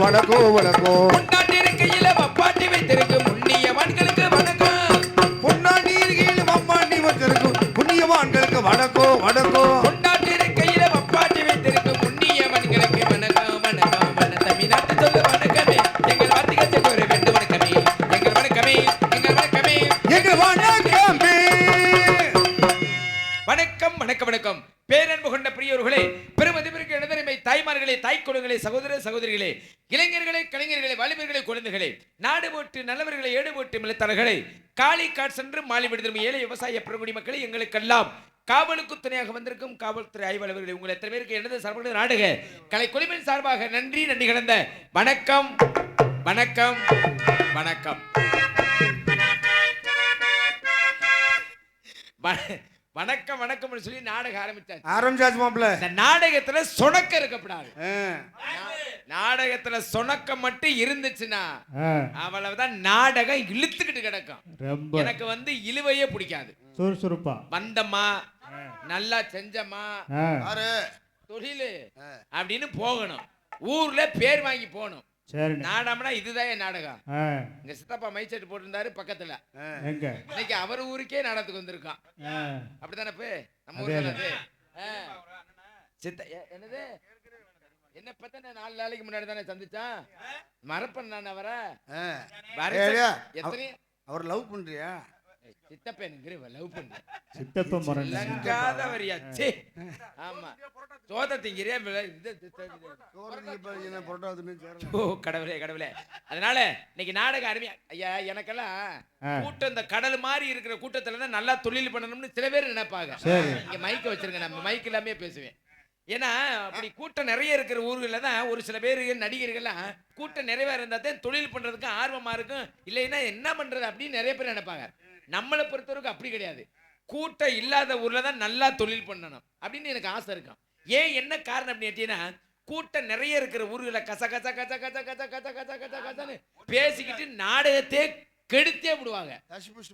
வணக்கம் வணக்கம். பொன்னாட்டி இருக்கையில வப்பாட்டி வைத்திருக்கும் புண்ணியவான்களுக்கு வணக்கம். பொன்னாட்டி இருக்கையில வப்பாட்டி வைத்திருக்கும் புண்ணியவான்களுக்கு வணக்கம் வணக்கம். பொன்னாட்டி இருக்கையில வப்பாட்டி வைத்திருக்கும் புண்ணியவான்களுக்கு வணக்கம் வணக்கம் வணக்கம். தமிழ்நாட்டு சொல்ல வணக்கமே எங்கள் வார்த்தைகள் சென்று வர வேண்டும். வணக்கமே எங்கள் வணக்கமே எங்கள் வணக்கமே எங்கள் வணக்கமே. வணக்கம் வணக்கம் வணக்கம். பேரன்பு கொண்ட பிரியவர்களே, பெருமதிப்பிற்கு இடதரிமை தாய்மார்களே, தாய்க்குழுங்களே, சகோதர சகோதரிகளே, இளைஞர்களே, கலைஞர்களே, வாலிபர்களே, குழந்தைகளே, நாடு போட்டு நல்லவர்களை ஏடு போட்டு மிளத்தவர்களே, காளி காட் சென்று மாலை விடுதலும் ஏழை விவசாய பெருங்குடி மக்களை எங்களுக்கெல்லாம் காவலுக்கு துணையாக வந்திருக்கும் காவல்துறை ஆய்வாளர்களை உங்கள் எத்தனை பேருக்கு எனது சார்பாக நாடக கலை குழுவின் சார்பாக நன்றி நன்றி கடந்த வணக்கம் வணக்கம் வணக்கம். வணக்கம் வணக்கம் சொல்லி நாடகம் ஆரம்பிச்சாச்சு மாப்பிள்ள. இந்த நாடகத்துல சொணக்க இருக்கப்படாது. நாடகத்துல சொணக்கம் மட்டும் இருந்துச்சுன்னா அவ்வளவுதான் நாடகம் இழுத்துக்கிட்டு கிடக்கும். எனக்கு வந்து இழுவையே பிடிக்காது. சுறுசுறுப்பா வந்தம்மா நல்லா செஞ்சம்மா தொழிலு அப்படின்னு போகணும். ஊர்ல பேர் வாங்கி போகணும். நாடகம்னா இதுதான் என் நாடகம். எங்க சித்தப்பா மைச்செட்டு போட்டிருந்தாரு பக்கத்துல. இன்னைக்கு அவர் ஊருக்கே நாடகத்துக்கு வந்திருக்கான். அப்படித்தானே நம்ம ஊர்ல என்னது என்ன பத்த 4 நாளைக்கு முன்னாடி தானே சந்திச்சான். மறப்பன் நான் அவர எத்தனை அவர் லவ் பண்றியா? சித்தப்பா லவ் பண்ற சித்தப்பா வரியா? ஆமா சோத திங்கிறியா? கடவுளே கடவுளே. அதனால இன்னைக்கு நாடகம் அருமையா. ஐயா எனக்கெல்லாம் கூட்டம் இந்த கடல் மாதிரி இருக்கிற கூட்டத்துல தான் நல்லா தொழில் பண்ணணும்னு சில பேர் நினைப்பாங்க. இங்க மைக்க வச்சிருங்க, நம்ம மைக் எல்லாமே பேசுவேன். ஏன்னா அப்படி கூட்டம் நிறைய இருக்கிற ஊர்களில் தான் ஒரு சில பேர் நடிகர்கள்லாம் கூட்டம் நிறைவா இருந்தா தான் தொழில் பண்றதுக்கு ஆர்வமா இருக்கும். இல்லைன்னா என்ன பண்றது அப்படின்னு நிறைய பேர் நினைப்பாங்க. நம்மளை பொறுத்தவரைக்கும் அப்படி கிடையாது. கூட்டம் இல்லாத ஊர்ல தான் நல்லா தொழில் பண்ணணும் அப்படின்னு எனக்கு ஆசை இருக்கும். ஏன் என்ன காரணம் அப்படின்னு கேட்டீங்கன்னா, கூட்டம் நிறைய இருக்கிற ஊர்களை கச கச கச கச கச கச கச கச கசன்னு பேசிக்கிட்டு நாடகத்தே கெடுத்தே விடுவாங்க. கச பூசு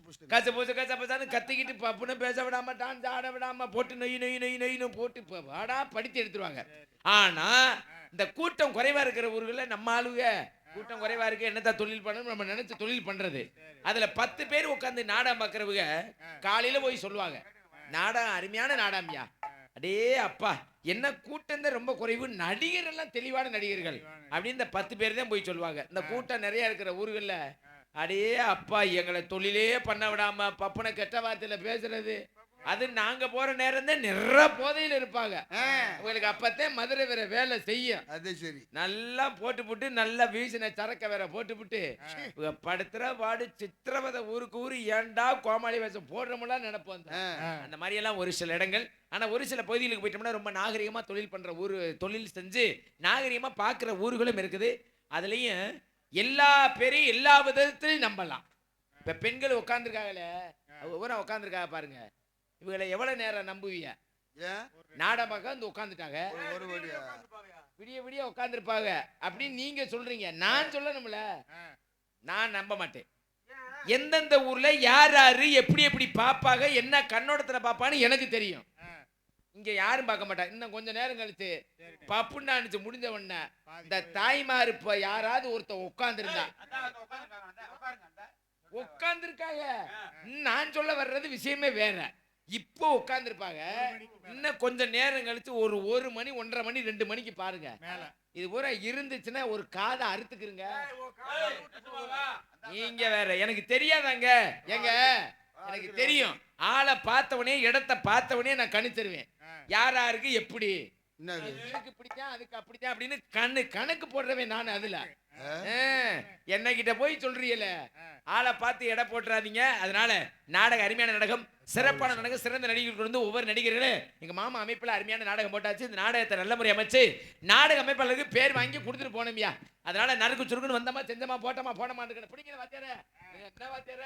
கச பசான்னு கத்திக்கிட்டு பப்புன்னு பேச விடாம டான்ஸ் ஆட விடாம போட்டு நொய் நொய் நொய் நொய்னு போட்டு வாடா படித்து எடுத்துருவாங்க. ஆனா இந்த கூட்டம் குறைவா இருக்கிற ஊர்களில் நம்ம ஆளுங்க கூட்டம் குறைவா இருக்கு என்னதான் தொழில் பண்ணணும் நம்ம நினைச்சு தொழில் பண்றது. அதுல 10 பேர் உட்காந்து நாடகம் பார்க்கறவங்க காலையில போய் சொல்லுவாங்க, நாடகம் அருமையான நாடகம்யா. அடே அப்பா என்ன கூட்டம் தான் ரொம்ப குறைவு, நடிகர் எல்லாம் தெளிவான நடிகர்கள் அப்படின்னு இந்த 10 பேர் தான் போய் சொல்லுவாங்க. இந்த கூட்டம் நிறைய இருக்கிற ஊர்களில் அடே அப்பா எங்களை தொழிலே பண்ண விடாம பப்பனை கெட்ட வார்த்தையில பேசுறது, அது நாங்க போற நேரம் தான் நிறைய போதையில இருப்பாங்க. உங்களுக்கு அப்பத்தான் மதுரை வேற வேலை செய்யும். அது சரி நல்லா போட்டு நல்லா வீசின சரக்க வேற போட்டு படுத்துற பாடு சித்திரவதை ஊருக்கு ஊரு ஏண்டா கோமாளி வேஷம் போடுறோம்லாம் நினைப்போம். அந்த மாதிரி எல்லாம் ஒரு சில இடங்கள். ஆனா ஒரு சில பகுதிகளுக்கு போயிட்டோம்னா ரொம்ப நாகரிகமா தொழில் பண்ற ஊரு, தொழில் செஞ்சு நாகரிகமா பாக்குற ஊர்களும் இருக்குது. அதுலயும் எல்லா பேரையும் எல்லா விதத்திலையும் நம்பலாம். இப்ப பெண்கள் உட்காந்துருக்காங்களே உட்காந்துருக்காங்க பாருங்க, இவங்களை எவ்வளவு நேரம் நம்புவீங்க? நாடகம் வந்து உட்காந்துட்டாங்க விடிய விடிய உட்காந்துருப்பாங்க அப்படின்னு நீங்க சொல்றீங்க. நான் சொல்லணும்ல, நான் நம்ப மாட்டேன். எந்தெந்த ஊர்ல யார் யாரு எப்படி எப்படி பாப்பாங்க, என்ன கண்ணோட்டத்துல பாப்பான்னு எனக்கு தெரியும். இங்க யாரும் பார்க்க மாட்டாங்க. இன்னும் கொஞ்ச நேரம் கழிச்சு பப்புன்னு அனுச்சு முடிஞ்ச உடனே இந்த தாய்மார் இப்ப யாராவது ஒருத்தர் உட்கார்ந்துருந்தா உட்கார்ந்துருக்காங்க. நான் சொல்ல வர்றது விஷயமே வேற. இப்போ உட்கார்ந்துருப்பாங்க. இன்னும் கொஞ்சம் நேரம் கழிச்சு ஒரு மணி 1:30 மணி 2 மணிக்கு பாருங்க, இது பூரா இருந்துச்சுன்னா ஒரு காதை அறுத்துக்குருங்க. நீங்க வேற எனக்கு தெரியாதாங்க. எங்க எனக்கு தெரியும். ஆளை பார்த்தவனே இடத்தை பார்த்தவனே நான் கணிச்சிருவேன் யார் யாருக்கு எப்படி பிடிச்சா அதுக்கு அப்படித்தான் அப்படின்னு கணக்கு போடுறவேன் நான். அதுல என்ன கிட்ட போய் சொல்றீல ஆளை பார்த்து எடை போட்டுறாதீங்க. அதனால நாடகம் அருமையான நாடகம், சிறப்பான நாடகம், சிறந்த நடிகர்கள் வந்து ஒவ்வொரு நடிகர்களே எங்க மாமா அமைப்புல அருமையான நாடகம் போட்டாச்சு. இந்த நாடகத்தை நல்ல முறை அமைச்சு நாடக அமைப்பாளருக்கு பேர் வாங்கி கொடுத்துட்டு போனோம்யா. அதனால நறுக்கு சுருக்குன்னு வந்தமா செஞ்சமா போட்டமா போனமான்னு பிடிக்கிற வாத்தியார என்ன வாத்தியார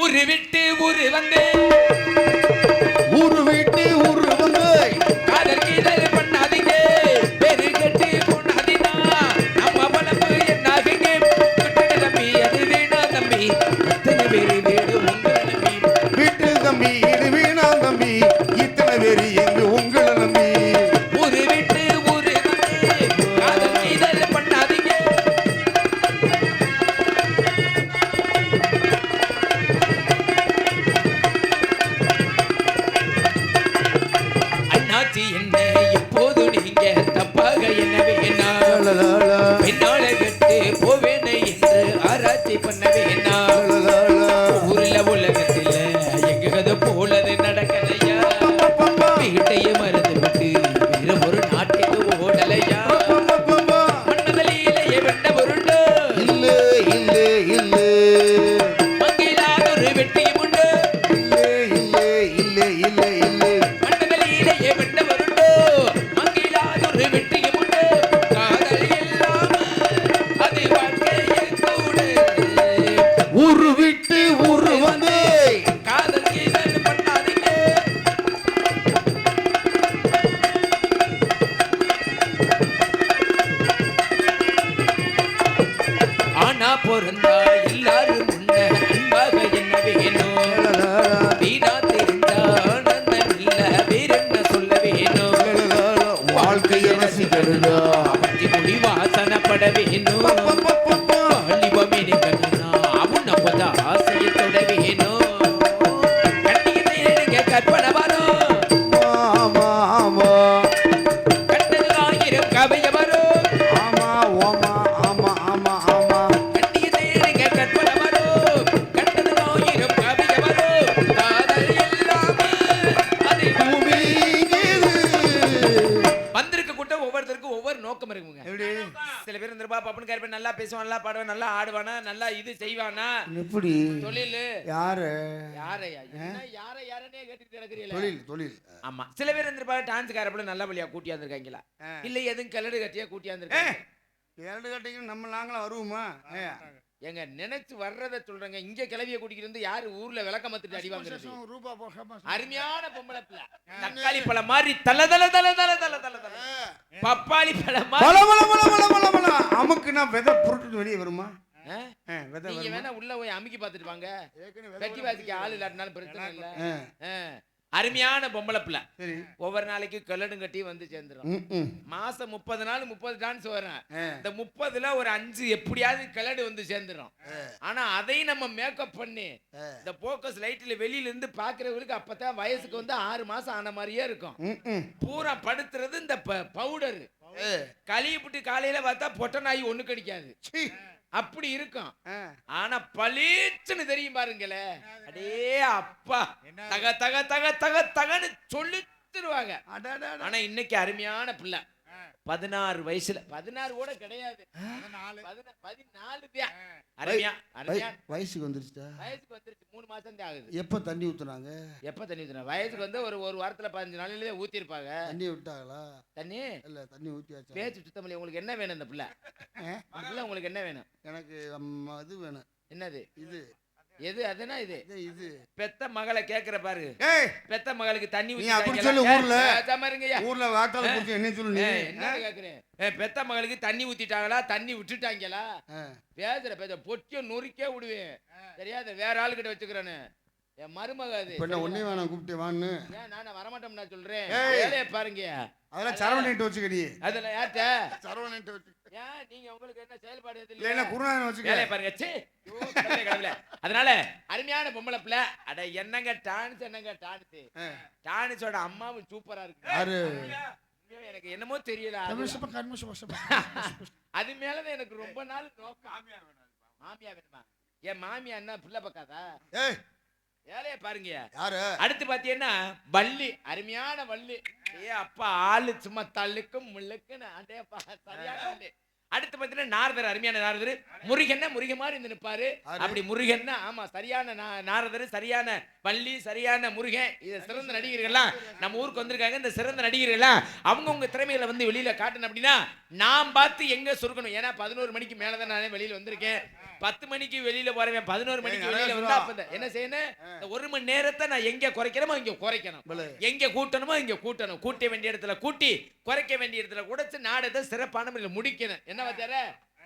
ஊரு விட்டு ஊரு வந்து ஊரு விட்டு ஊரு வந்து காதல் கீதல் பண்ணாதீங்க, பேரு கட்டி பொண்ணாதீங்க, நம்ம பலப்பு என்னாதீங்க. தம்பி அது வீணா தம்பி, இத்தனை பேரு வீடு உங்களை நம்பி. வீட்டு தம்பி இது வீணா தம்பி, இத்தனை பேரு எங்க உங்களை நம்பி. ஊரு விட்டு ஊரு வந்து காதல் கீதல் நினைச்சு என்ன எப்போது நீங்க தப்பாக என்ன வேணா பின்னால கட்டு போவேனே என்று ஆராய்ச்சி பண்ண வேணா ஊர்ல உலகத்துல எங்க கதை போலது நடக்கலையா வீட்டைய மறந்து விட்டு வேற ஒரு நாட்டுக்கு ஓடலையா மன்னதலியிலேயே வெண்ட பொருண்டு இல்ல இல்ல இல்ல மங்கிலாதொரு வெட்டியும் உண்டு இல்ல இல்ல இல்ல இல்ல மன்னதலியிலேயே வெண்ட பொருண்டு மங்கிலாதொரு வெட்டியும் உண்டு காதல் இல்லாம அது வாழ்க்கையில் கூடு ஊரு விட்டு ஊரு வந்து காதல் கீதல் பண்ணாதீங்க ஆனா பொருந்தா எல்லாரும் முன்ன அன்பாக என்ன வேணும் வீணா தெரிந்தா ஆனந்தம் இல்ல வேறென்ன சொல்ல வேணும் வாழ்க்கையை ரசிக்கணும்டா பத்தி முடி வாசனப்பட வேணும் வாலிபமே கண்ணா அவன் அப்பதா ஆசையை தொட வேணும் கண்ணியத்தை எடுங்க கற்பனை வரும் ஆமா ஆமா கண்டது ஆயிரம் கவைய வரும் ஆமா ஆமா ஆமா ஆமா ஆமா கண்ணியத்தை எடுங்க கற்பனை வரும் கண்டது ஆயிரம் கவைய வரும் காதல் இல்லாம அது பூமி இது. வந்திருக்க கூட்டம் ஒவ்வொருத்தருக்கும் ஒவ்வொரு நோக்கம் இருக்குங்க எப்படி சில பேர் இந்த பாப்பன் கேர்பன் நல்லா பேசுவான் நல்லா பாடுவான் நல்லா ஆடுவானா நல்லா இது செய்வானா எப்படி தொழில் யாரு யாரையா என்ன யாரனே கேட்டுட்டு இருக்கிறீங்களா தொழில் தொழில் ஆமா சில பேர் இருந்திருப்பாங்க டான்ஸ் காரப்பல நல்ல வழியா கூட்டியாந்துருக்காங்களா இல்ல எதுவும் கிளடு கட்டியா கூட்டியாந்துருக்காங்க இரண்டு கட்டிங்க நம்ம நாங்களும் வருவோமா எங்க நினைச்சு வர்றத சொல்றேங்க இங்க கிளவிய கூட்டிக்கிட்டு வந்து யாரு ஊர்ல விளக்கமத்துட்டு அடி வாங்குறது ரூபா அருமையான பொம்பளை பிள்ளை தக்காளி பழம் மாதிரி தல தல தல தல தல தல தல பப்பாளி பழம் பல மாதிரி பல பல பல பல பல அமுக்கு நான் விதை புருட்டு வெளியே வருமா விதை நீங்க வேணா உள்ள போய் அமுக்கி பாத்துட்டு வாங்க வெட்டி வாசிக்க ஆள் இல்லாட்டினாலும் பிரச்சனை இல்ல அருமையான பொம்பளை பிள்ளை சரி ஒவ்வொரு நாளைக்கு கல்லடும் கட்டி வந்து சேர்ந்துடும் மாசம் 30 நாள் 30 டான்ஸ் வரும் இந்த 30ல ஒரு 5 எப்படியாவது கல்லடு வந்து சேர்ந்துடும் ஆனா அதையும் நம்ம மேக்கப் பண்ணி இந்த போக்கஸ் லைட்ல வெளியில இருந்து பாக்குறவங்களுக்கு அப்பதான் வயசுக்கு வந்து 6 மாசம் ஆன மாதிரியே இருக்கும் பூரா படுத்துறது இந்த பவுடர் கழிவுட்டு காலையில பார்த்தா பொட்ட நாய் ஒண்ணு கடிக்காது அப்படி இருக்கும் ஆனா பளீச்சுன்னு தெரியும் பாருங்களே அடே அப்பா தக தக தக தக தகன்னு சொல்லித்துருவாங்க ஆனா இன்னைக்கு அருமையான பிள்ளை 16 வயசுல 16 கூட கிடையாது 14 அருமையா அருமையா வயசுக்கு வந்துருச்சா வயசுக்கு வந்துருச்சு 3 மாசம் தான் ஆகுது எப்ப தண்ணி ஊத்துனாங்க எப்ப தண்ணி ஊத்துனா வயசுக்கு வந்து ஒரு வாரத்துல 15 நாள்லயே ஊத்தி இருப்பாங்க தண்ணி விட்டாங்களா தண்ணி இல்ல தண்ணி ஊத்தியாச்சு பேச்சு சுத்தமில்லை உங்களுக்கு என்ன வேணும் இந்த பிள்ளை உங்களுக்கு என்ன வேணும் எனக்கு இது வேணும் என்னது இது எது அதுனா இது இது பெத்த மகளை கேக்குற பாரு பெத்த மகளுக்கு தண்ணி நீ அப்படி சொல்லு ஊர்ல ஊர்ல ஊர்ல வாட்டால குடிச்சு என்ன சொல்லு நீ என்ன கேக்குறேன் பெத்த மகளுக்கு தண்ணி ஊத்திட்டாங்களா தண்ணி விட்டுட்டாங்களா பேசுற பொட்டிய நொறுக்கே விடுவேன் தெரியாத வேற ஆளு கிட்ட வச்சுக்கிறேன்னு என் மருமக அது இப்ப ஒண்ணே வேணாம் கூப்பிட்டு வான்னு ஏன் நான் வரமாட்டோம் நான் சொல்றேன் வேலையை பாருங்க அதெல்லாம் சரவணிட்டு வச்சுக்கடி அதெல்லாம் யார்ட்ட சரவணிட்டு வச்சு ஏன் நீங்க உங்களுக்கு என்ன செயல்பாடு இல்ல குருநாதன் வச்சுக்க வேலையை பாருங்க சே அதனால அருமையான பொம்பளை பிள்ளை அட என்னங்க டான்ஸோட அம்மாவும் சூப்பரா இருக்கு யாரு எனக்கு என்னமோ தெரியல அது மேலதான் எனக்கு ரொம்ப நாள் மாமியா வேணுமா என் மாமியா என்ன பிள்ளை பக்காதா வேலையை பாருங்க யாரு அடுத்து பாத்தீங்கன்னா வள்ளி அருமையான வள்ளி அப்பா ஆளு சும்மா தள்ளுக்கும் முள்ளுக்குன்னு அடேப்பா சரியான வள்ளி அடுத்து பாத்தீங்கன்னா நாரதர் அருமையான நாரதர் முருகன் மாதிரி இருந்து நிப்பாரு அப்படி முருகன் ஆமா சரியான நாரதர் சரியான வள்ளி சரியான முருகன் இது சிறந்த நடிகர்கள்லாம் நம்ம ஊருக்கு வந்திருக்காங்க இந்த சிறந்த நடிகர்கள்லாம் அவங்கவுங்க திறமையில வந்து வெளியில காட்டணும் அப்படின்னா நாம் பார்த்து எங்க சுருக்கணும் ஏன்னா 11 மணிக்கு மேலதான் நானே வெளியில வந்திருக்கேன் 10 மணிக்கு வெளியில போறேன் 11 மணிக்கு வெளியில வந்தா என்ன செய்யணும் இந்த 1 மணி நேரத்தை நான் எங்க குறைக்கணுமோ இங்க குறைக்கணும் எங்க கூட்டணுமோ இங்க கூட்டணும் கூட்ட வேண்டிய இடத்துல கூட்டி குறைக்க வேண்டிய இடத்துல குறைச்சு நாடகத்தை சிறப்பான முறையில் முடிக்கணும் என்ன வாத்தியார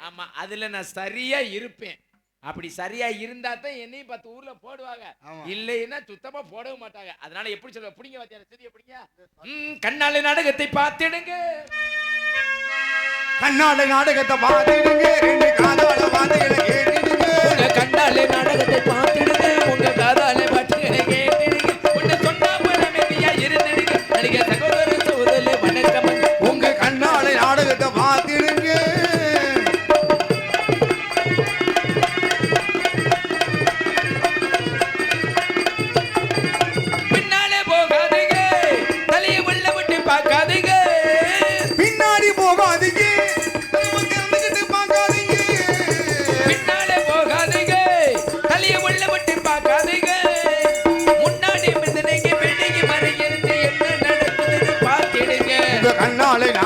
ஆமா அதுல நான் சரியா இருப்பேன் அப்படி சரியா இருந்தா தான் என்னையும் 10 ஊர்ல போடுவாங்க இல்லைன்னா சுத்தமா போடவே மாட்டாங்க அதனால எப்படி சொல்ல பிடிங்க வாத்தியார சரி எப்படிங்க கண்ணால நாடகத்தை பார்த்திடுங்க கண்ணால நாடகத்தை பார்த்திடுங்க ரெண்டு காதால வார்த்தைகளை கேட்டிடுங்க உங்க கண்ணால நாடகத்தை பார்த்திடுங்க உங்க காதால பாட்டுகளை கேட்டிடுங்க உன்னை சொன்னா போல மெதியா இருந்திடுங்க நடிகை சகோதரன்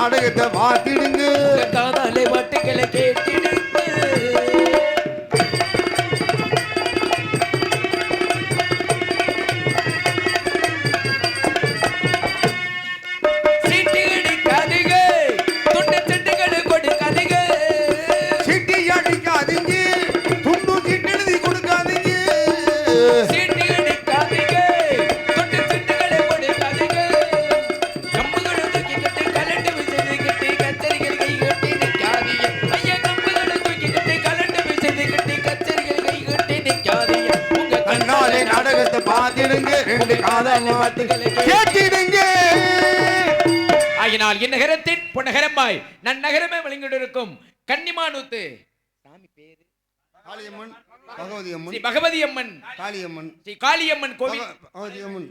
நாடகத்தை பார்த்திடுங்க காதாலே பாட்டுகளை கேட்டிடுங்க ஆகினால் இந்நகரத்தின் பொன்னகரமாய் நன்னகரமே விளங்கியிருக்கும் கன்னிமானூத்து சாமி பேரு காளியம்மன் பகவதி அம்மன் ஸ்ரீ பகவதி அம்மன் காளியம்மன் ஸ்ரீ காளியம்மன் கோவில் பகவதி அம்மன்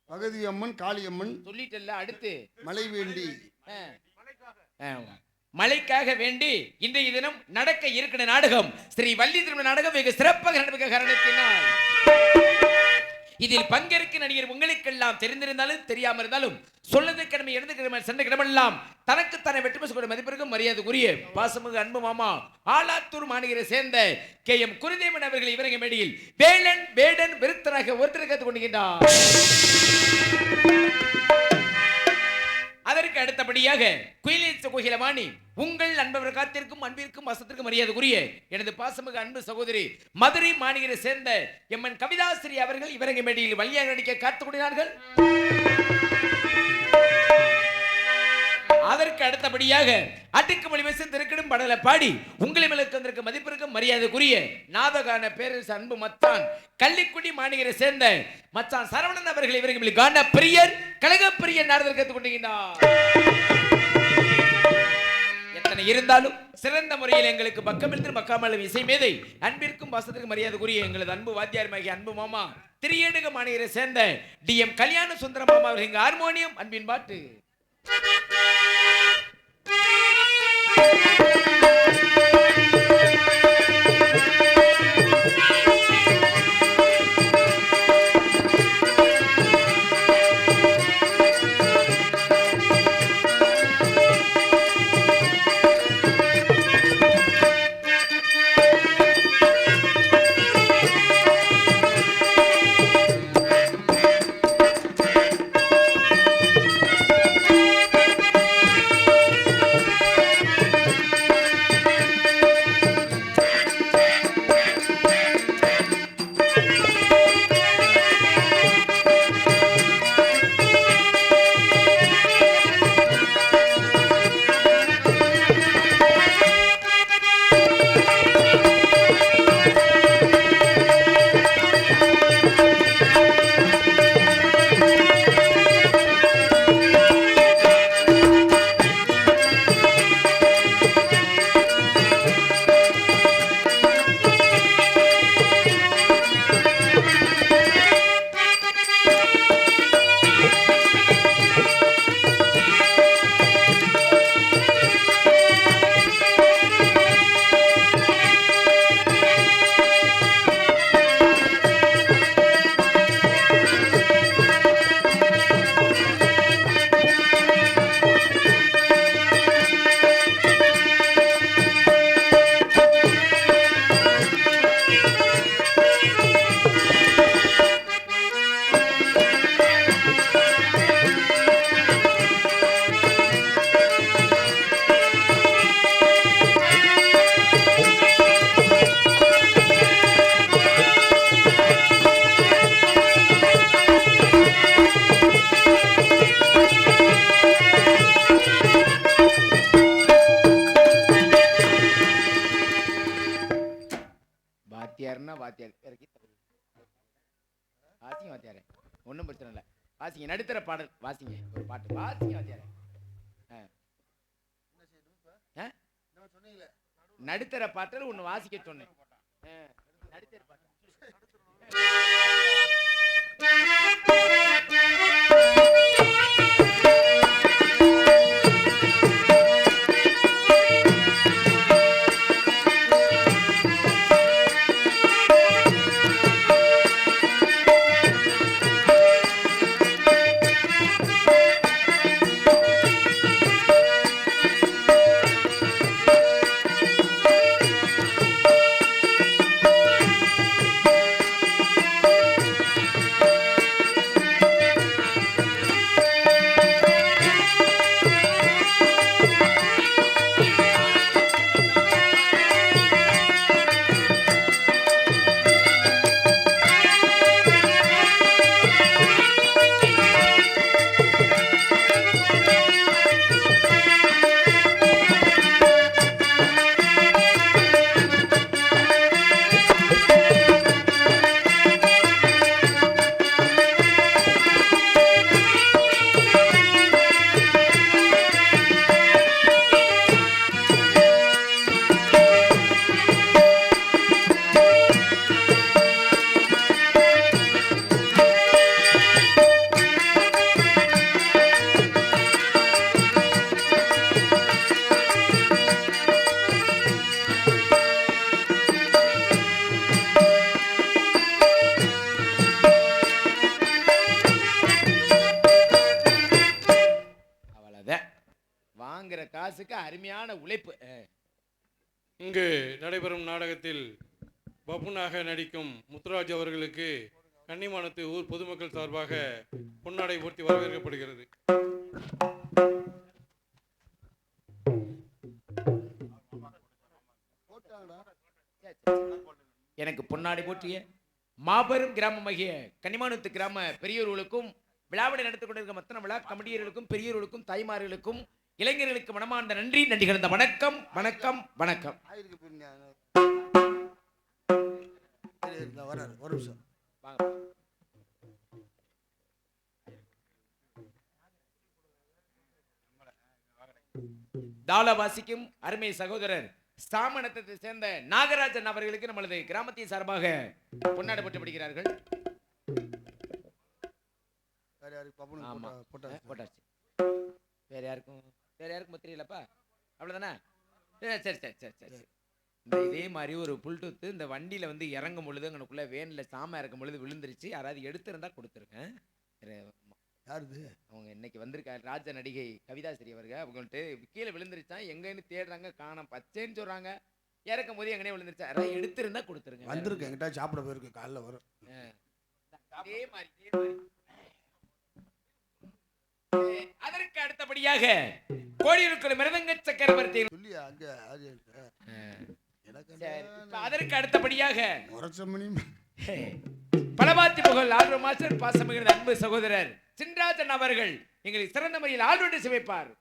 பகவதி அம்மன் காளியம்மன் சொல்லிட்டல்ல அடுத்து மலை வேண்டி மழைக்காக வேண்டி இன்றைய தினம் நடக்க இருக்கிற நாடகம் ஸ்ரீ வள்ளி திருமண நாடகம் வெகு சிறப்பாக நடக்க காரணத்தினால் இதில் பங்கேற்க நடிகர் உங்களுக்கெல்லாம் தெரிந்திருந்தாலும் தெரியாமல் இருந்தாலும் சொல்லது கடமை இழந்து கிழமை சென்ற கிடமெல்லாம் தனக்கு தானே வெற்றி பெற்ற மதிப்பிற்கும் மரியாதைக்குரிய பாசமுக அன்பு மாமா ஆலாத்தூர் மாநகரை சேர்ந்த KM குருதேவன் அவர்கள் இவரங்க மேடையில் வேலன் வேடன் விருத்தராக ஒருத்தர் கற்றுக் கொண்டிருக்கின்றார். அதற்கு அடுத்தபடியாக குயிலேச்ச கோகிலவாணி உங்கள் அன்பவர் காத்திருக்கும் அன்பிற்கும் வசத்திற்கும் மரியாதைக்குரிய எனது பாசமிகு அன்பு சகோதரி மதுரை மாநகரை சேர்ந்த எம்மன் கவிதாசிரி அவர்கள் இவரங்க மேடையில் வழியாக நடிக்க காத்துக் கொண்டினார்கள். அதற்கு அடுத்தபடியாக அடுக்குமொழி பேசும் திருக்கடும் படல பாடி உங்களை மேலுக்கு மதிப்பிற்கும் மரியாதைக்குரிய நாதகான பேரரசு அன்பு மச்சான் கள்ளிக்குடி மாநகரை சேர்ந்த மச்சான் சரவணன் அவர்கள் இவர்கள் கான பிரியர் கழக பிரியர் நாரதர் கற்றுக் கொண்டிருக்கிறார். எத்தனை இருந்தாலும் சிறந்த முறையில் எங்களுக்கு பக்கமிருந்து மக்காமலும் இசை மேதை அன்பிற்கும் வசத்திற்கும் மரியாதைக்குரிய எங்களது அன்பு வாத்தியாரமாகிய அன்பு மாமா திரியேடுக மாநகரை சேர்ந்த DM கல்யாண சுந்தரம் மாமா அவர்கள் ஹார்மோனியம் அன்பின் பாட்டு. ஒன்றும் பிரச்சனை இல்லை. வாசிங்க, நடுத்தர பாடல் வாசிங்க, ஒரு பாட்டு வாசிங்க வாத்தியாரே. நடுத்தர பாட்டில் ஒன்று வாசிக்க சொன்னேன். நடுத்தர பாட்டு காசுக்கு அருமையான உழைப்பு. இங்கு நடைபெறும் நாடகத்தில் பப்புனாக நடிக்கும் முத்துராஜ் அவர்களுக்கு கன்னிமானத்து ஊர் பொதுமக்கள் சார்பாக பொன்னாடை போர்த்தி வரவேற்கப்படுகிறது. எனக்கு பொன்னாடை போற்றிய மாபெரும் கிராமமாகிய கன்னிமானத்து கிராம பெரியோர்களுக்கும் விழாவினை நடத்திக் கொண்டிருக்கும் மத்தன விழா கமிட்டியர்களுக்கும் பெரியோர்களுக்கும் தாய்மார்களுக்கும் இளைஞர்களுக்கு மனமார்ந்த நன்றி கலந்த வணக்கம் வணக்கம் வணக்கம். ஒரு நிமிஷம் தாளவாசிக்கும் அருமை சகோதரர் சாமணத்தை சேர்ந்த நாகராஜன் அவர்களுக்கு நம்மளது கிராமத்தின் சார்பாக பொன்னாடை போட்டப்படுகிறார்கள். போட்டாச்சு. வேற யாருக்கும் தெரியலப்பா. அவ்வளவுதானே? சரி சரி சரி சரி. இதே மாதிரி ஒரு புல்டூத்து இந்த வண்டியில வந்து இறங்கும் பொழுது அங்கனுக்குள்ள வேன்ல சாம இறக்கும் பொழுது விழுந்துருச்சு. யாராவது எடுத்திருந்தா கொடுத்துருங்க. யாருது? அவங்க இன்னைக்கு வந்திருக்காரு ராஜ நடிகை கவிதாசிரி அவர்கள். அவங்கள்ட்ட கீழே விழுந்துருச்சா எங்கன்னு தேடுறாங்க, காணோம். பச்சைன்னு சொல்றாங்க. இறக்கும் போது எங்கனே விழுந்துருச்சா. யாராவது எடுத்திருந்தா கொடுத்துருங்க. வந்திருக்கு எங்கிட்ட சாப்பிட போயிருக்கு. காலைல வரும். அதே மாதிரி அதற்கு அடுத்தபடியாக கோடியிருக்கிற மிருதங்க சக்கரவர்த்தி சொல்லியா அங்க அதற்கு அடுத்தபடியாக பலவாத்தி புகழ் ஆல்ரோ மாஸ்டர் பாசமிகு அன்பு சகோதரர் சின்ராஜன் அவர்கள் எங்களுக்கு சிறந்த முறையில் ஆல்வெண்டு சிவைப்பார்.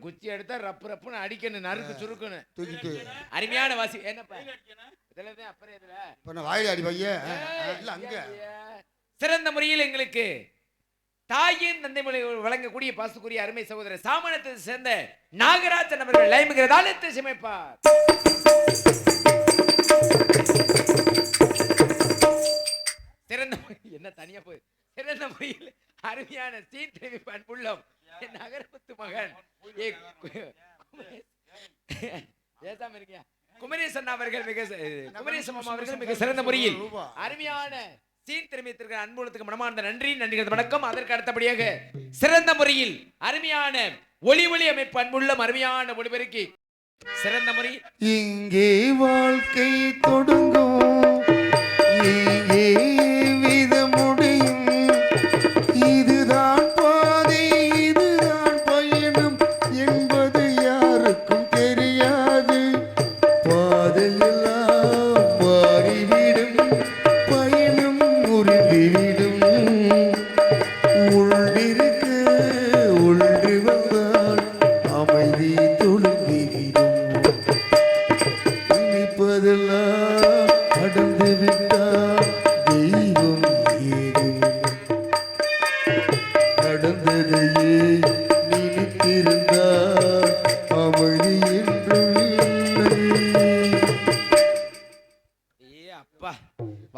குச்சி எடுத்தா ரப்பு ரப்புன்னு அடிக்கணும், நறுக்கு சுருக்கணும். தூக்கிட்டு அருமையான வாசி. என்னப்பா இதுலதான் அப்புறம் இதுல இப்ப வாயில அடி பைய இல்ல அங்க சிறந்த முறையில் எங்களுக்கு தாயின் தந்தை மொழி வழங்கக்கூடிய பாசுக்குரிய அருமை சகோதரர் சாமணத்தை சேர்ந்த நாகராஜன் அவர்கள் லைமுகிறதால் சிமைப்பார். சிறந்த என்ன தனியா போய் சிறந்த முறையில் அருமையான சீன் தேவி பண்புள்ளம் நகரத்து மகன் குமரேசன் அவர்கள் மிக சிறந்த முறையில் அருமையான சீன் திறமையத்திற்கு அன்புலத்துக்கு மனமார்ந்த நன்றி வணக்கம். அதற்கு அடுத்தபடியாக சிறந்த முறையில் அருமையான ஒளி அமைப்பு அன்புள்ள அருமையான ஒளிபெருக்கி சிறந்த முறை இங்கே வாழ்க்கை தொடங்கும்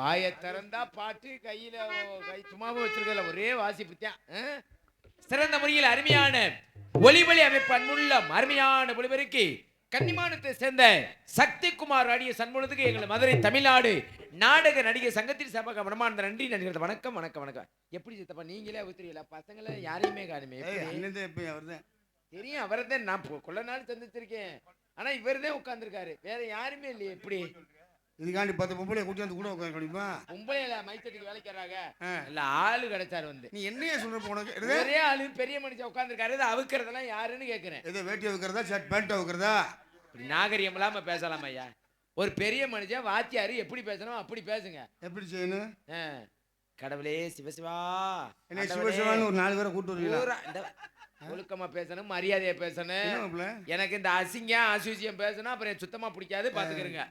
வாயை திறந்தா பாட்டு, கையில கை சும்மாவும் வச்சிருக்கல ஒரே வாசிப்புத்தியா. சிறந்த முறையில் அருமையான ஒளிவழி அமைப்பு அன்புள்ள அருமையான ஒளிபெருக்கி கன்னிமானத்தை சேர்ந்த சக்திகுமார் ஆடிய சண்முகத்துக்கு எங்கள் மதுரை தமிழ்நாடு நாடக நடிகர் சங்கத்தின் சார்பாக மனமார்ந்த நன்றி நடிகர். வணக்கம் வணக்கம் வணக்கம். எப்படி சித்தப்பா நீங்களே ஊத்துறீங்களா? பசங்களை யாரையுமே காணுமே. தெரியும், அவரை தான் நான் கொள்ள நாள் சந்திச்சிருக்கேன். ஆனா இவர் தான் உட்கார்ந்துருக்காரு, வேற யாருமே இல்லையே. எப்படி இதுக்காண்டி 10 பொம்பளை கூட்டி வந்து கூட உட்கார முடியுமா? பொம்பளை மைத்தட்டுக்கு வேலைக்கிறாங்க இல்ல, ஆளு கிடைச்சாரு வந்து. நீ என்னையா சொல்ற உனக்கு? ஒரே ஆளு பெரிய மனுஷன் உட்கார்ந்துருக்காரு, இதை அவுக்கிறதெல்லாம் யாருன்னு கேட்கிறேன். ஏதோ வேட்டி அவுக்கிறதா ஷர்ட் பேண்ட் அவுக்கிறதா? நாகரிகம் இல்லாம பேசலாம் ஐயா. ஒரு பெரிய மனுஷன் வாத்தியாரு எப்படி பேசணும் அப்படி பேசுங்க. எப்படி செய்யணும்? கடவுளே சிவசிவா, என்ன சிவசிவான்னு ஒரு 4 பேரை கூட்டு வருவீங்களா? ஒழுக்கமா பேசணும், மரியாதையா பேசணும். எனக்கு இந்த அசிங்கம் அசூசியம் பேசணும் அப்புறம் சுத்தமா பிடிக்காது, பாத்துக்கிறங்க.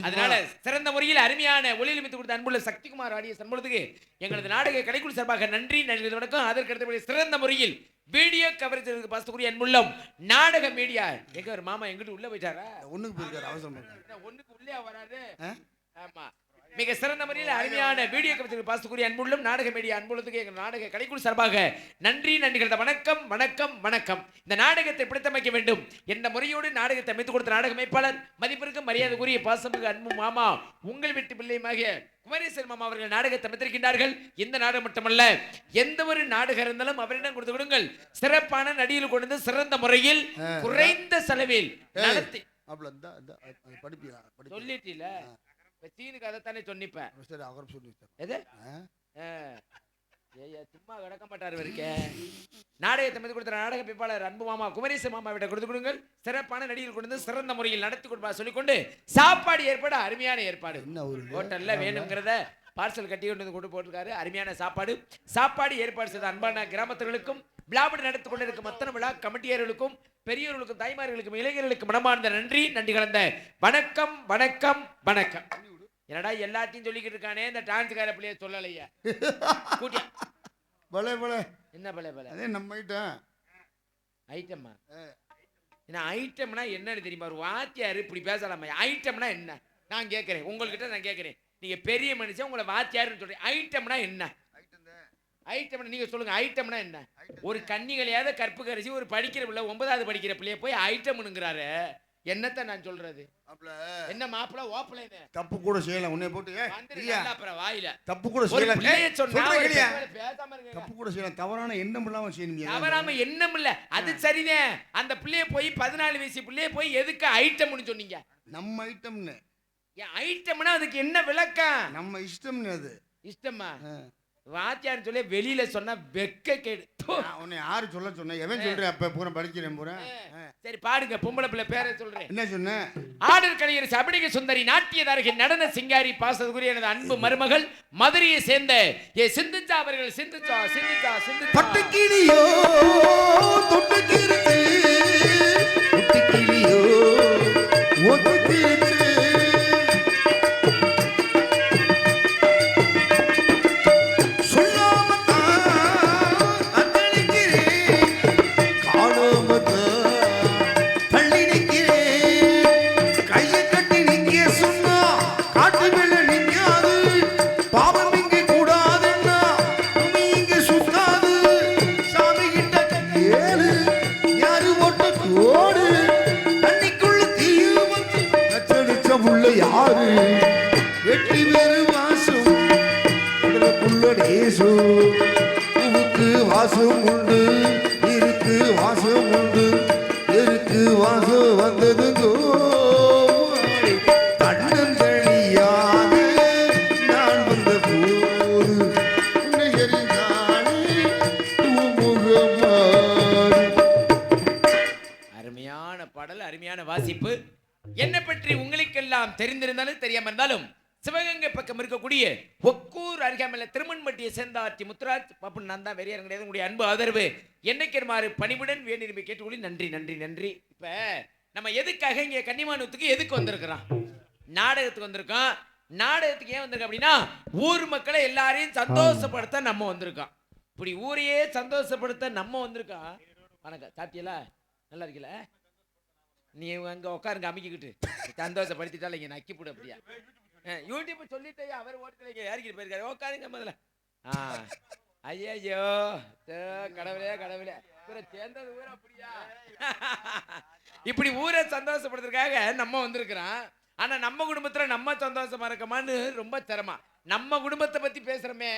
அதனால சிறந்த முறையில் அருமையான ஒளியமைத்து கொடுத்த அன்புள்ள சக்திகுமார் ஆடிய சண்முகத்துக்கு எங்களது நாடக கலைக்குழு சார்பாக நன்றி நன்றி வணக்கம். அதற்கு அடுத்தபடி சிறந்த முறையில் வீடியோ கவரேஜ் பாசக்கூடிய அன்புள்ளம் நாடக மீடியா எங்க ஒரு மாமா எங்கிட்ட உள்ள போயிட்டாரா? ஒண்ணுக்கு போயிருக்காரு, அவசரம் ஒண்ணுக்கு உள்ளே வராது. ஆமா, மிக சிறந்த முறையில் அருமையான வீடியோ கவரேஜ் பாசக்கூடிய அன்புள்ளம் நாடக மீடியா அன்புள்ளத்துக்கு எங்கள் நாடக கலைக்குழு சார்பாக நன்றி நன்றிகள். வணக்கம் வணக்கம் வணக்கம். இந்த நாடகத்தை பிடித்தமைக்க வேண்டும் என்ற முறையோடு நாடகத்தை அமைத்துக் கொடுத்த நாடக அமைப்பாளர் மதிப்பிற்கும் மரியாதைக்குரிய பாசமிகு அன்பு மாமா உங்கள் வீட்டு பிள்ளையுமாகிய குமரேசன் மாமா அவர்கள் நாடகத்தை அமைத்திருக்கின்றார்கள். இந்த நாடகம் மட்டுமல்ல, எந்த ஒரு நாடகம் இருந்தாலும் அவரிடம் கொடுத்து கொடுங்கள். சிறப்பான நடிகர்கள் கொண்டு சிறந்த முறையில் குறைந்த செலவில் நடத்தி சொல்லிட்டீல. சீனுக்கு அதைத்தானே சொன்னிப்பேன். சும்மா கிடக்க மாட்டாரு இருக்க. நாடகத்தை மீது கொடுத்த நாடக பிற்பாளர் அன்பு மாமா குமரேச மாமா விட கொடுத்து கொடுங்கள். சிறப்பான நடிகர் கொண்டு சிறந்த முறையில் நடத்தி கொடுப்பா சொல்லிக்கொண்டு சாப்பாடு ஏற்பாடு அருமையான ஏற்பாடு. ஹோட்டல்ல வேணுங்கிறத பார்சல் கட்டி கொண்டு போட்டிருக்காரு. அருமையான சாப்பாடு ஏற்பாடு செய்த அன்பான கிராமத்தினர்களுக்கும் விழாவிட நடத்தி கொண்டிருக்கும் அத்தனை விழா கமிட்டியர்களுக்கும் பெரியவர்களுக்கும் தாய்மார்களுக்கும் இளைஞர்களுக்கும் மனமார்ந்த நன்றி நன்றி கலந்த வணக்கம் வணக்கம் வணக்கம். என்னடா எல்லாத்தையும் சொல்லிக்கிட்டு இருக்கானே, இந்த டான்ஸ்கார பிள்ளைய சொல்லலையா? என்ன பலே நம்ம ஐட்டமா? என்ன ஐட்டம்னா என்னன்னு தெரியுமா? ஒரு வாத்தியார் இப்படி பேசலாமா? ஐட்டம்னா என்ன நான் கேட்கிறேன், உங்ககிட்ட நான் கேட்கிறேன். நீங்க பெரிய மனுஷன், உங்களை வாத்தியாருன்னு சொல்றேன். ஐட்டம்னா என்ன? ஐட்டம் நீங்க சொல்லுங்க. ஐட்டம்னா என்ன? ஒரு கன்னிகளையாவது கற்பு கரிசி ஒரு படிக்கிற பிள்ளை 9வது படிக்கிற பிள்ளைய போய் ஐட்டம்னுங்கிறாரு. என்னத்த நான் சொல்றது? என்ன மாப்பிள ஓப்பல தப்பு கூட செய்யலாம். உன்னை போட்டு அப்புறம் வாயில தப்பு கூட செய்யலாம். தப்பு கூட செய்யலாம். தவறான எண்ணம் இல்லாம செய்யணும். தவறாம எண்ணம் இல்ல, அது சரிதான். அந்த பிள்ளைய போய் 14 வயசு பிள்ளைய போய் எதுக்கு ஐட்டம்னு சொன்னீங்க? நம்ம ஐட்டம்னு. ஐட்டம்னா அதுக்கு என்ன விளக்கம்? நம்ம இஷ்டம்னு. அது இஷ்டமா? வாத்தியார் சொல்லி வெளியில சொன்னா வெக்க கேடு. உன்னை யாரு சொல்ல சொன்ன? எவன் சொல்றேன்? அப்ப பூரா படிக்கிறேன் பூரா. சரி பாடுங்க, பொம்பளை பிள்ளை பேரை சொல்றேன். என்ன சொன்ன? ஆடல் கலைஞர் சபடிக சுந்தரி நாட்டியதாரகி நடன சிங்காரி பாசத்துக்குரிய எனது அன்பு மருமகள் மதுரையை சேர்ந்த சிந்துச்சா அவர்கள். சிந்துச்சா சிந்துச்சா சிந்துச்சா பட்டுக்கிளியோ தொட்டுக்கிருச்சு பட்டுக்கிளியோ ஒட்டுக்கிருச்சு வாசம் உண்டு இருக்கு, வாசம் உண்டு இருக்கு, வாசம் வந்தது தன்னந்தனியாக நான் வந்த போது அருமையான பாடல், அருமையான வாசிப்பு. என்னை பற்றி உங்களுக்கெல்லாம் தெரிந்திருந்தாலும் தெரியாம இருந்தாலும் சிவகங்கை பக்கம் இருக்கக்கூடிய ஒக்கூர் அருகாமையில திருமண்பட்டியை சேர்ந்த ஆட்சி முத்துராஜ் பாப்பு நான் தான் வெறியார் கிடையாது. உங்களுடைய அன்பு ஆதரவு என்னைக்குமாறு பணிவுடன் வேண்டி கேட்டுக்கொள்ளி நன்றி நன்றி நன்றி. இப்ப நம்ம எதுக்காக இங்க கன்னிமானத்துக்கு எதுக்கு வந்திருக்கிறோம்? நாடகத்துக்கு வந்திருக்கோம். நாடகத்துக்கு ஏன் வந்திருக்கோம் அப்படின்னா, ஊர் மக்களை எல்லாரையும் சந்தோஷப்படுத்த நம்ம வந்திருக்கோம். இப்படி ஊரையே சந்தோஷப்படுத்த நம்ம வந்திருக்கோம். வணக்கம், சாப்பிட்டீங்களா? நல்லா இருக்கல? நீ அங்க உட்காருங்க அமைக்கிக்கிட்டு சந்தோஷப்படுத்திட்டால இங்க நக்கி போடு. அப்படியா யூடியூப் சொல்லிட்டே அவர் ஓட்டுல யாருக்கு போயிருக்காரு. உட்காருங்க முதல்ல. ஐயோ கடவுளே கடவுளே சேர்ந்தது ஊரா அப்படியா? இப்படி ஊரை சந்தோஷப்படுறதுக்காக நம்ம வந்திருக்கிறோம். ஆனா நம்ம குடும்பத்துல நம்ம சந்தோஷமா இருக்கமான்னு ரொம்ப சிரமம். நம்ம குடும்பத்தை பத்தி பேசுறமே,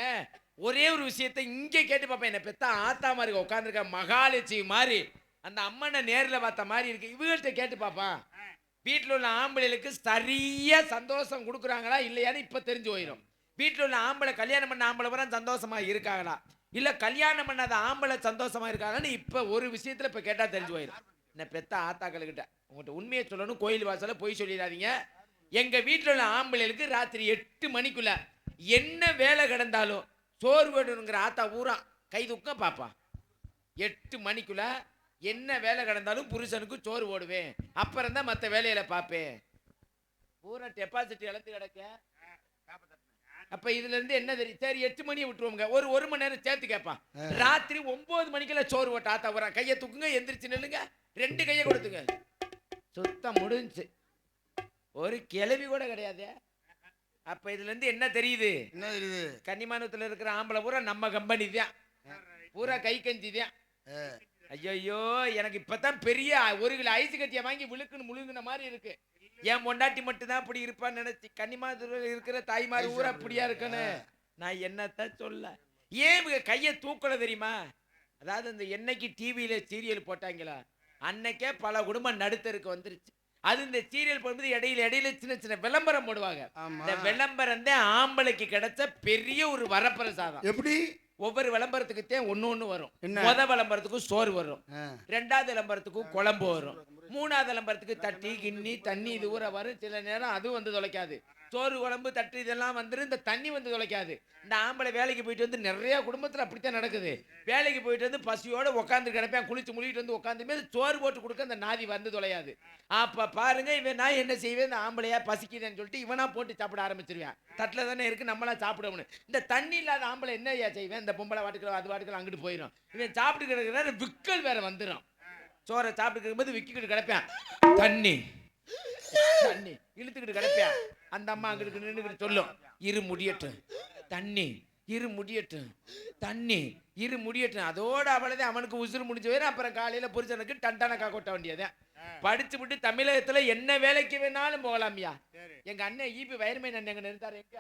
ஒரே ஒரு விஷயத்தை இங்கே கேட்டு பார்ப்பேன். என்ன பெத்த ஆத்தா மாதிரி உட்காந்துருக்க மகாலட்சுமி மாதிரி, அந்த அம்மனை நேரில் பார்த்த மாதிரி இருக்கு. இவங்கள்ட்ட கேட்டு பார்ப்பான், வீட்டில் உள்ள ஆம்பளைகளுக்கு சரியா சந்தோஷம் கொடுக்குறாங்களா இல்லையான்னு இப்ப தெரிஞ்சு போயிடும். வீட்டில் உள்ள ஆம்பளை கல்யாணம் பண்ண ஆம்பளை பூரா சந்தோஷமா இருக்காங்களா, இல்ல கல்யாணம் பண்ணாத ஆம்பளை சந்தோஷமா இருக்காங்கன்னு இப்ப ஒரு விஷயத்துல இப்ப கேட்டா தெரிஞ்சு போயிடும். என்ன பெத்த ஆத்தாக்களுக்கிட்ட உங்கள்கிட்ட உண்மையை சொல்லணும், கோயில் வாசல போய் சொல்லிடாதீங்க. எங்க வீட்டில் உள்ள ஆம்பளைகளுக்கு ராத்திரி 8 மணிக்குள்ள என்ன வேலை கிடந்தாலும் சோறு வேணுங்கிற ஆத்தா ஊரா கை தூக்க பாப்பா. 8 மணிக்குள்ள என்ன வேலை கிடந்தாலும் புருஷனுக்கு சோறு போடுவேன், அப்புறம் தான் மற்ற வேலையில பார்ப்பேன். பூரா டெபாசிட் இழந்து கிடக்க. அப்ப இதுல இருந்து என்ன தெரியும்? சரி 8 மணியை விட்டுருவோங்க, ஒரு மணி நேரம் சேர்த்து கேட்பான். ராத்திரி 9 மணிக்கெல்லாம் சோறு போட்ட ஆத்தா ஊரா கையை தூக்குங்க, எந்திரிச்சு நில்லுங்க, 2 கையை கொடுத்துங்க, சுத்தம் முடிஞ்சு. ஒரு கிளவி கூட கிடையாது. அப்ப இதுல இருந்து என்ன தெரியுது? என்ன தெரியுது? கன்னிமானத்துல இருக்கிற ஆம்பளை பூரா நம்ம கம்பெனி தான், பூரா கை கஞ்சி தான். ஐயோ எனக்கு இப்பதான் பெரிய 1 கிலோ ஐஸ் கட்டியை வாங்கி விழுக்குன்னு முழுங்கின மாதிரி இருக்கு. என் பொண்டாட்டி மட்டும் தான் அப்படி இருப்பான்னு நினைச்சு கன்னிமானத்துல இருக்கிற தாய்மார் ஊரா அப்படியா இருக்குன்னு நான் என்னத்த சொல்ல. ஏன் இவங்க கையை தூக்கல தெரியுமா? அதாவது இந்த என்னைக்கு டிவியில சீரியல் போட்டாங்களா அன்னைக்கே பல குடும்பம் நடுத்தருக்கு வந்துருச்சு. அது இந்த சீரியல் போடும்போது இடையில சின்ன சின்ன விளம்பரம் போடுவாங்க. இந்த விளம்பரம் தான் ஆம்பளைக்கு கிடைச்ச பெரிய ஒரு வரப்பிரசாதம். எப்படி? ஒவ்வொரு விளம்பரத்துக்கு ஒண்ணு வரும். முத விளம்பரத்துக்கு சோறு வரும், 2வது விளம்பரத்துக்கு குழம்பு வரும், 3வது விளம்பரத்துக்கு தட்டி கிண்ணி தண்ணி இது ஊற வரும். சில நேரம் அது வந்து தொலைக்காது, சோறு குழம்பு தட்டு இதெல்லாம் வந்துடும், இந்த தண்ணி வந்து தொலைக்காது. இந்த ஆம்பளை வேலைக்கு போயிட்டு வந்து நிறைய குடும்பத்தில் அப்படித்தான் நடக்குது. வேலைக்கு போயிட்டு வந்து பசியோட உட்காந்து கிடப்பேன், குளிச்சு முழிட்டு வந்து உட்காந்துமே சோறு போட்டு கொடுக்க அந்த நாதி வந்து தொலையாது. அப்ப பாருங்க இவன் நான் என்ன செய்வேன், இந்த ஆம்பளையா பசிக்குதுன்னு சொல்லிட்டு இவனா போட்டு சாப்பிட ஆரம்பிச்சிருவேன். தட்டில் தானே இருக்கு நம்மளா சாப்பிடணும். இந்த தண்ணி இல்லாத ஆம்பளை என்ன செய்வேன், இந்த பொம்பளை வாட்டுக்கலாம் அது வாட்டுக்கலாம் அங்கிட்டு போயிடும். இவன் சாப்பிட்டு கிடக்குற விக்கல் வேற வந்துடும். சோறை சாப்பிட்டு இருக்கும்போது விக்கிக்கிட்டு கிடப்பேன், தண்ணி தண்ணி இழுத்துக்கிட்டு கிடப்பேன். அந்த அம்மா அங்கிட்டு நின்றுக்கிட்டு சொல்லும், இரு முடியட்டும் தண்ணி, இரு முடியட்டும் தண்ணி, இரு முடியட்டும். அதோட அவளதான் அவனுக்கு உசுறு முடிஞ்சு போயிடும். அப்புறம் காலையில புருஷனுக்கு டண்டனக்கா கொட்ட வேண்டியதே. படிச்சு விட்டு தமிழகத்துல என்ன வேலைக்கு வேணாலும் போகலாமியா. எங்க அண்ணன் ஈபி வயர்மேன் அண்ணன் எங்க நிறுத்தாரு, எங்க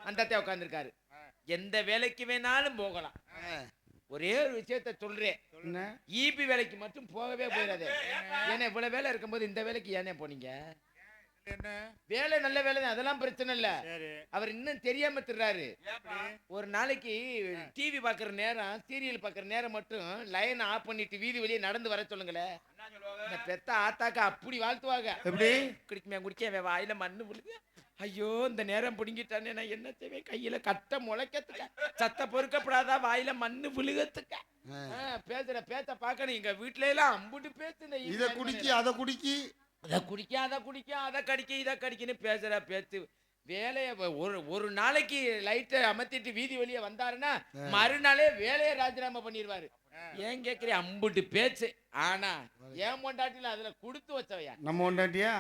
அந்த உட்காந்துருக்காரு. எந்த வேலைக்கு வேணாலும் போகலாம். ஒரே ஒரு விஷயத்த சொல்றேன், ஈபி வேலைக்கு மட்டும் போகவே போயிடாது. ஏன்னா இவ்வளவு வேலை இருக்கும்போது இந்த வேலைக்கு ஏனே போனீங்க? வேலை நல்ல வேலை தான், அதெல்லாம் பிரச்சனை இல்ல. அவர் இன்னும் தெரியாம திர்றாரு. ஒரு நாளைக்கு டிவி பாக்குற நேரம், சீரியல் பாக்குற நேரம் மட்டும் லைன் ஆஃப் பண்ணிட்டு வீதி வெளியே நடந்து வர சொல்லுங்களேன். இந்த பெத்த ஆத்தாக்கா அப்படி வாழ்த்துவாங்க. எப்படி குடிக்க வாயில மண்ணு விழுது. ஐயோ இந்த நேரம் பிடிங்கிட்டானே, நான் என்ன செய்வேன், கையில கட்ட முளைக்கத்துக்க, சத்த பொறுக்கப்படாதா, வாயில மண்ணு விழுகத்துக்க. பேசுற பேச்ச பாக்கணும். எங்க வீட்டுல எல்லாம் அம்புட்டு பேசு, இத குடிக்கி அதை குடிக்கி, அதை குடிக்க அதை குடிக்க, அதை கடிக்க இதை கடிக்கன்னு பேசுற பேச்சு. வேலையை ஒரு நாளைக்கு லைட்டை அமர்த்திட்டு வீதி வெளியே வந்தாருன்னா மறுநாளே வேலையை ராஜினாமா பண்ணிடுவாரு. ஏன் கேட்கிறேன், அம்புட்டு பேச்சு. ஆனா ஏன் பொண்டாட்டில அதுல கொடுத்து வச்சவையா நம்ம பொண்டாட்டியா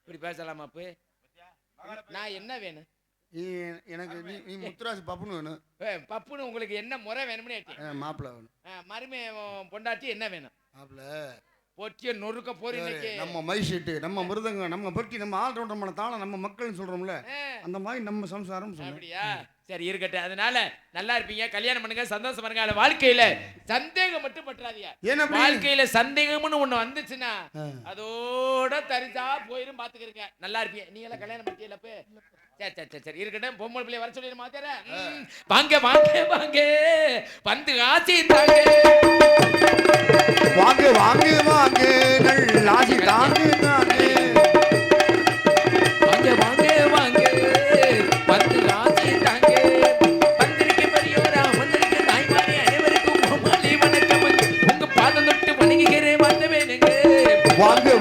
இப்படி பேசலாமா? போய் நான் என்ன வேணும் எனக்கு, நீ முத்துராஜ் பப்புன்னு வேணும். பப்புன்னு உங்களுக்கு என்ன முறை வேணும்னு மாப்பிள்ள வேணும். மருமே பொண்டாட்டி என்ன வேணும்? மாப்பிள்ள பொட்டிய நொறுக்க போறீங்க. நம்ம மைஷீட்டு, நம்ம மிருதங்க, நம்ம பொட்டி, நம்ம ஆல்ரவுண்டர் தாளம், நம்ம மக்கள்னு சொல்றோம்ல, அந்த மாதிரி நம்ம சம்சாரம். அப்படியா? சரி இருக்கட்டும். அதனால நல்லா இருப்பீங்க, கல்யாணம் பண்ணுங்க, சந்தோஷம் பண்ணுங்க. வாழ்க்கையில சந்தேகம் மட்டும் பற்றாதீங்க. வாழ்க்கையில சந்தேகம்னு ஒண்ணு வந்துச்சுன்னா அதோட தரிசா போயிரும், பாத்துக்கிறீங்க. நல்லா இருப்பீங்க. நீங்க எல்லாம் கல்யாணம் பண்ணிட்டீங்களா? சரி சரி சரி சரி இருக்கட்டும். பொம்பளை பிள்ளைய வர சொல்லி மாத்தார. வாங்க வாங்க வாங்க வந்து ஆசி தாங்க, வாங்க வாங்க வாங்க நல்லாசி தாங்க தாங்க, வாங்க வாங்க வாங்க வந்து ஆசி தாங்க. வந்திருக்கு பெரியோரா, வந்திருக்கு தாய்மாரே, அனைவருக்கும் மாலை வணக்கம். உங்க பாதம் தொட்டு வணங்குகிறேன், வந்து வேணுங்க. வாங்க